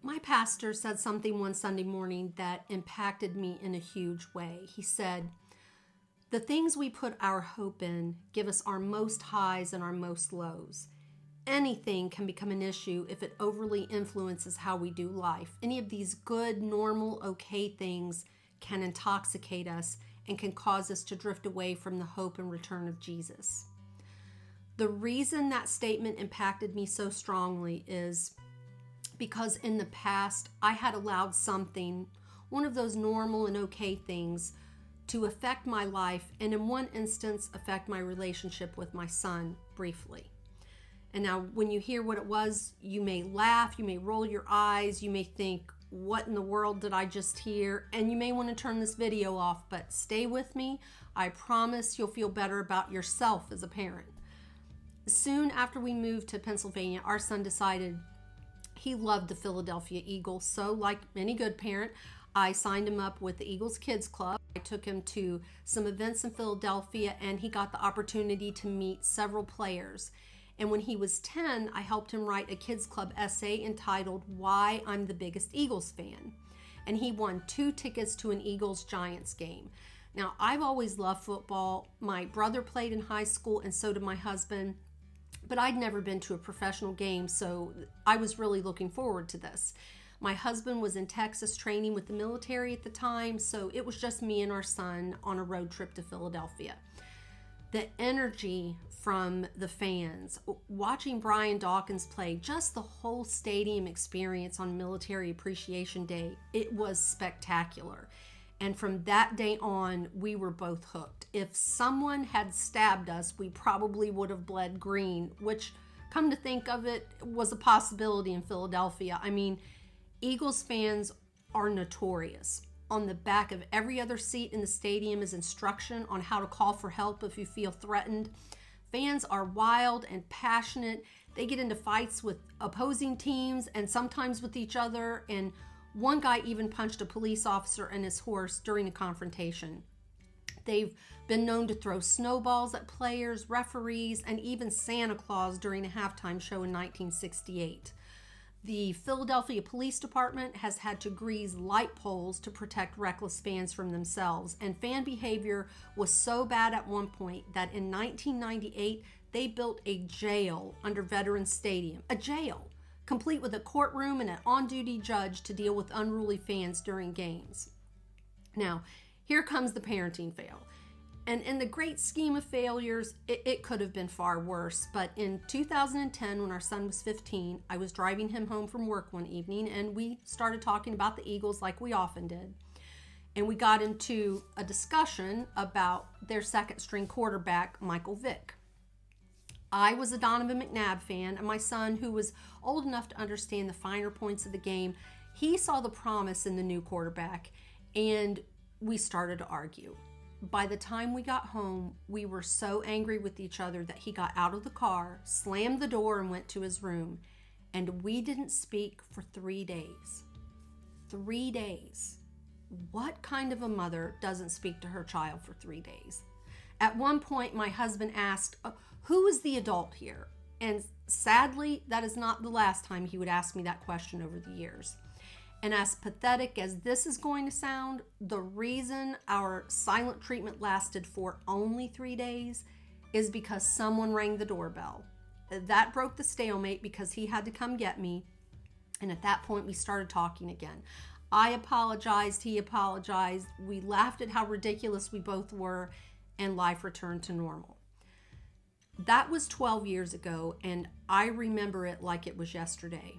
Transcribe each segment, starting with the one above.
My pastor said something one Sunday morning that impacted me in a huge way. He said, "The things we put our hope in give us our most highs and our most lows. Anything can become an issue if it overly influences how we do life. Any of these good, normal, okay things can intoxicate us and can cause us to drift away from the hope and return of Jesus." The reason that statement impacted me so strongly is because in the past I had allowed something, one of those normal and okay things, to affect my life, and in one instance affect my relationship with my son briefly. And now when you hear what it was, you may laugh, you may roll your eyes, you may think, what in the world did I just hear? And you may want to turn this video off, but stay with me. I promise you'll feel better about yourself as a parent. Soon after we moved to Pennsylvania, our son decided he loved the Philadelphia Eagles. So like any good parent, I signed him up with the Eagles Kids Club. I took him to some events in Philadelphia, and he got the opportunity to meet several players. And when he was 10, I helped him write a kids club essay entitled "Why I'm the Biggest Eagles Fan." And he won 2 tickets to an Eagles-Giants game. Now, I've always loved football. My brother played in high school, and so did my husband. But I'd never been to a professional game, so I was really looking forward to this. My husband was in Texas training with the military at the time, so it was just me and our son on a road trip to Philadelphia. The energy from the fans, watching Brian Dawkins play, just the whole stadium experience on Military Appreciation Day, it was spectacular. And from that day on, we were both hooked. If someone had stabbed us, we probably would have bled green, which, come to think of it, was a possibility in Philadelphia. I mean, Eagles fans are notorious. On the back of every other seat in the stadium is instruction on how to call for help if you feel threatened. Fans are wild and passionate. They get into fights with opposing teams and sometimes with each other, and one guy even punched a police officer and his horse during a confrontation. They've been known to throw snowballs at players, referees, and even Santa Claus during a halftime show in 1968. The Philadelphia Police Department has had to grease light poles to protect reckless fans from themselves, and fan behavior was so bad at one point that in 1998 they built a jail under Veterans Stadium. A jail, complete with a courtroom and an on-duty judge to deal with unruly fans during games. Now, here comes the parenting fail. And in the great scheme of failures, it could have been far worse. But in 2010, when our son was 15, I was driving him home from work one evening, and we started talking about the Eagles like we often did. And we got into a discussion about their second-string quarterback, Michael Vick. I was a Donovan McNabb fan, and my son, who was old enough to understand the finer points of the game, he saw the promise in the new quarterback, and we started to argue. By the time we got home, we were so angry with each other that he got out of the car, slammed the door, and went to his room. And we didn't speak for 3 days. 3 days. What kind of a mother doesn't speak to her child for 3 days? At one point, my husband asked, "Who is the adult here?" And sadly, that is not the last time he would ask me that question over the years. And as pathetic as this is going to sound, the reason our silent treatment lasted for only 3 days is because someone rang the doorbell. That broke the stalemate because he had to come get me. And at that point, we started talking again. I apologized, he apologized. We laughed at how ridiculous we both were, and life returned to normal. That was 12 years ago, and I remember it like it was yesterday.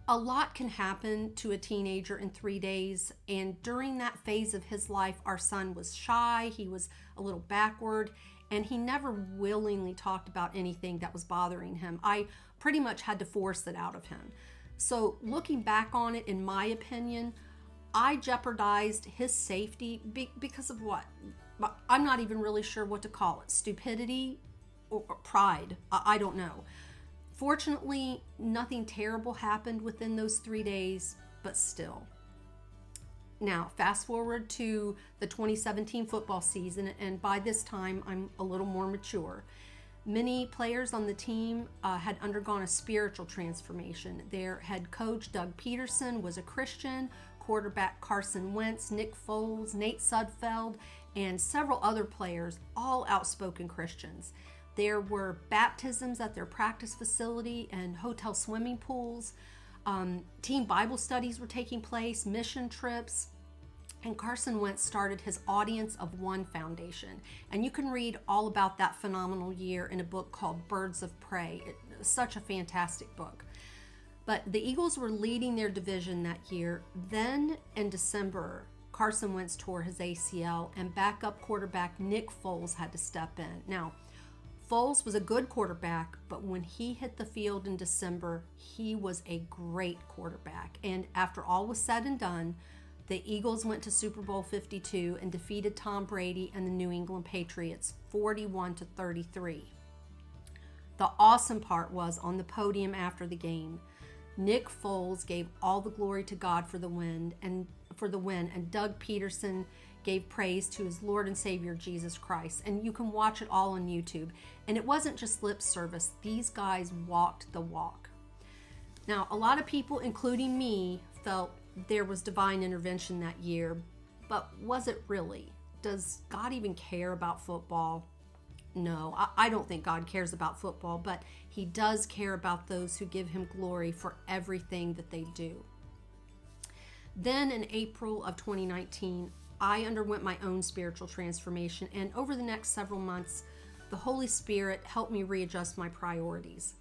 A lot can happen to a teenager in 3 days, and during that phase of his life, our son was shy, he was a little backward, and he never willingly talked about anything that was bothering him. I pretty much had to force it out of him. So looking back on it, in my opinion, I jeopardized his safety because of what? I'm not even really sure what to call it. Stupidity or pride. I don't know. Fortunately, nothing terrible happened within those 3 days, but still. Now, fast forward to the 2017 football season, and by this time, I'm a little more mature. Many players on the team had undergone a spiritual transformation. Their head coach, Doug Peterson, was a Christian. Quarterback Carson Wentz, Nick Foles, Nate Sudfeld, and several other players, all outspoken Christians. There were baptisms at their practice facility and hotel swimming pools. Team Bible studies were taking place, mission trips. And Carson Wentz started his Audience of One Foundation. And you can read all about that phenomenal year in a book called Birds of Prey. It's such a fantastic book. But the Eagles were leading their division that year. Then in December, Carson Wentz tore his ACL and backup quarterback Nick Foles had to step in. Now, Foles was a good quarterback, but when he hit the field in December, he was a great quarterback. And after all was said and done, the Eagles went to Super Bowl 52 and defeated Tom Brady and the New England Patriots 41-33. The awesome part was on the podium after the game, Nick Foles gave all the glory to God for the win, and Doug Peterson gave praise to his Lord and Savior Jesus Christ. And you can watch it all on YouTube. And it wasn't just lip service. These guys walked the walk. Now, a lot of people, including me, felt there was divine intervention that year, but was it really? Does God even care about football? No, I don't think God cares about football, but he does care about those who give him glory for everything that they do. Then in April of 2019, I underwent my own spiritual transformation, and over the next several months, the Holy Spirit helped me readjust my priorities.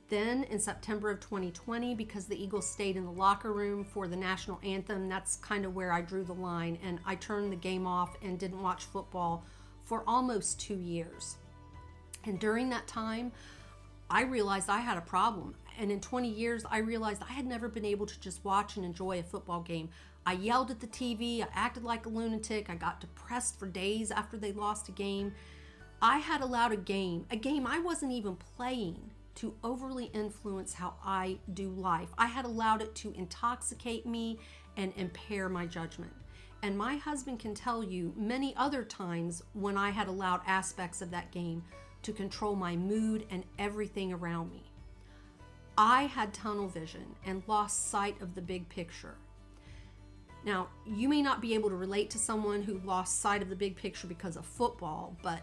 Then in September of 2020, because the Eagles stayed in the locker room for the national anthem, that's kind of where I drew the line, and I turned the game off and didn't watch football for almost 2 years. And during that time, I realized I had a problem. And in 20 years, I realized I had never been able to just watch and enjoy a football game. I yelled at the TV, I acted like a lunatic, I got depressed for days after they lost a game. I had allowed a game I wasn't even playing, to overly influence how I do life. I had allowed it to intoxicate me and impair my judgment. And my husband can tell you many other times when I had allowed aspects of that game to control my mood and everything around me. I had tunnel vision and lost sight of the big picture. Now, you may not be able to relate to someone who lost sight of the big picture because of football, but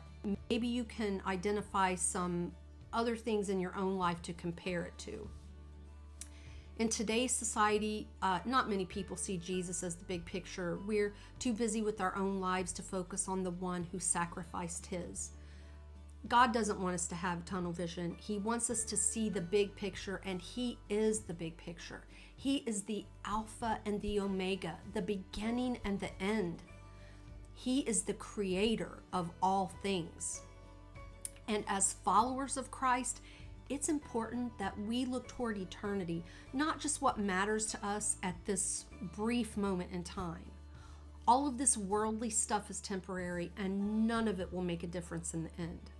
maybe you can identify some other things in your own life to compare it to. In today's society, not many people see Jesus as the big picture. We're too busy with our own lives to focus on the one who sacrificed his. God doesn't want us to have tunnel vision. He wants us to see the big picture, and he is the big picture. He is the Alpha and the Omega, the beginning and the end. He is the creator of all things. And as followers of Christ, it's important that we look toward eternity, not just what matters to us at this brief moment in time. All of this worldly stuff is temporary, and none of it will make a difference in the end.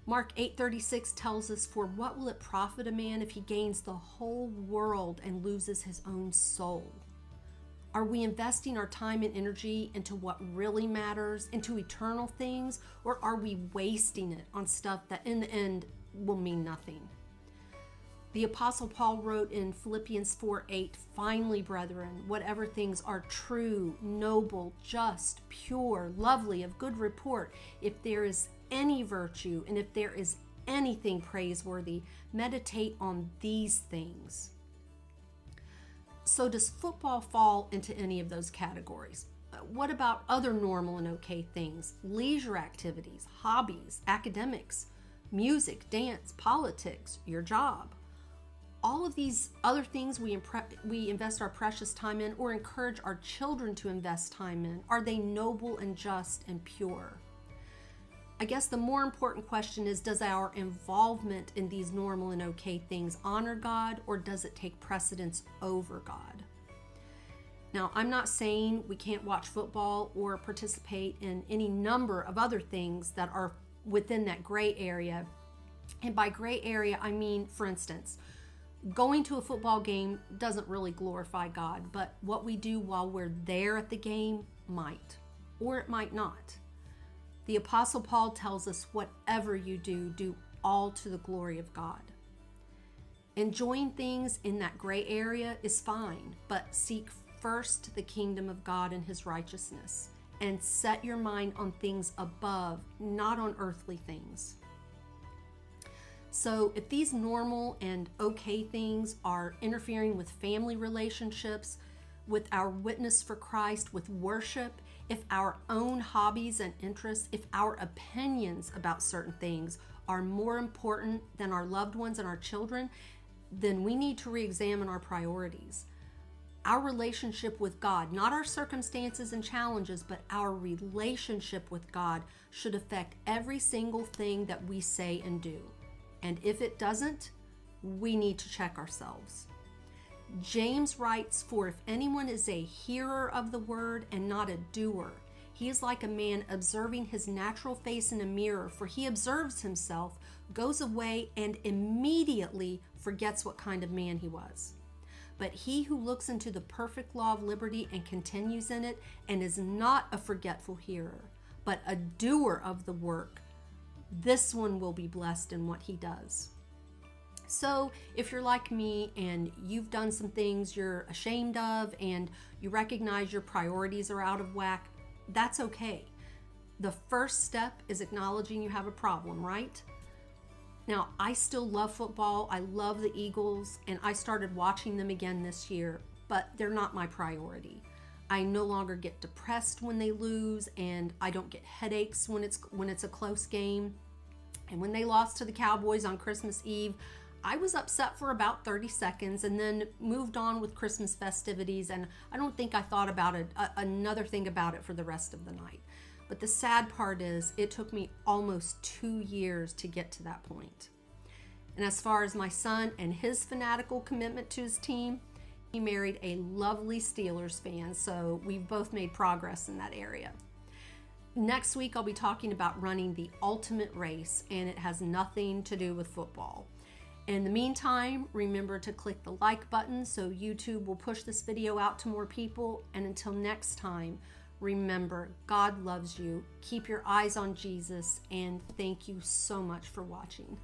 Mark 8:36 tells us, "For what will it profit a man if he gains the whole world and loses his own soul?" Are we investing our time and energy into what really matters, into eternal things, or are we wasting it on stuff that in the end will mean nothing? The Apostle Paul wrote in Philippians 4:8, "Finally, brethren, whatever things are true, noble, just, pure, lovely, of good report, if there is any virtue and if there is anything praiseworthy, meditate on these things." So does football fall into any of those categories? What about other normal and okay things? Leisure activities, hobbies, academics, music, dance, politics, your job. All of these other things we invest our precious time in or encourage our children to invest time in, are they noble and just and pure? I guess the more important question is, does our involvement in these normal and okay things honor God, or does it take precedence over God? Now, I'm not saying we can't watch football or participate in any number of other things that are within that gray area. And by gray area, I mean, for instance, going to a football game doesn't really glorify God, but what we do while we're there at the game might, or it might not. The Apostle Paul tells us, whatever you do, do all to the glory of God. Enjoying things in that gray area is fine, but seek first the kingdom of God and his righteousness, and set your mind on things above, not on earthly things. So if these normal and okay things are interfering with family relationships, with our witness for Christ, with worship, if our own hobbies and interests, if our opinions about certain things are more important than our loved ones and our children, then we need to re-examine our priorities. Our relationship with God, not our circumstances and challenges, but our relationship with God should affect every single thing that we say and do. And if it doesn't, we need to check ourselves. James writes, "For if anyone is a hearer of the word and not a doer, he is like a man observing his natural face in a mirror, for he observes himself, goes away, and immediately forgets what kind of man he was. But he who looks into the perfect law of liberty and continues in it, and is not a forgetful hearer, but a doer of the work, this one will be blessed in what he does." So if you're like me and you've done some things you're ashamed of and you recognize your priorities are out of whack, that's okay. The first step is acknowledging you have a problem, right? Now, I still love football. I love the Eagles, and I started watching them again this year, but they're not my priority. I no longer get depressed when they lose, and I don't get headaches when it's a close game. And when they lost to the Cowboys on Christmas Eve, I was upset for about 30 seconds and then moved on with Christmas festivities, and I don't think I thought about it, another thing about it for the rest of the night. But the sad part is it took me almost 2 years to get to that point. And as far as my son and his fanatical commitment to his team, he married a lovely Steelers fan, so we've both made progress in that area. Next week, I'll be talking about running the ultimate race, and it has nothing to do with football. In the meantime, remember to click the like button so YouTube will push this video out to more people. And until next time, remember, God loves you. Keep your eyes on Jesus, and thank you so much for watching.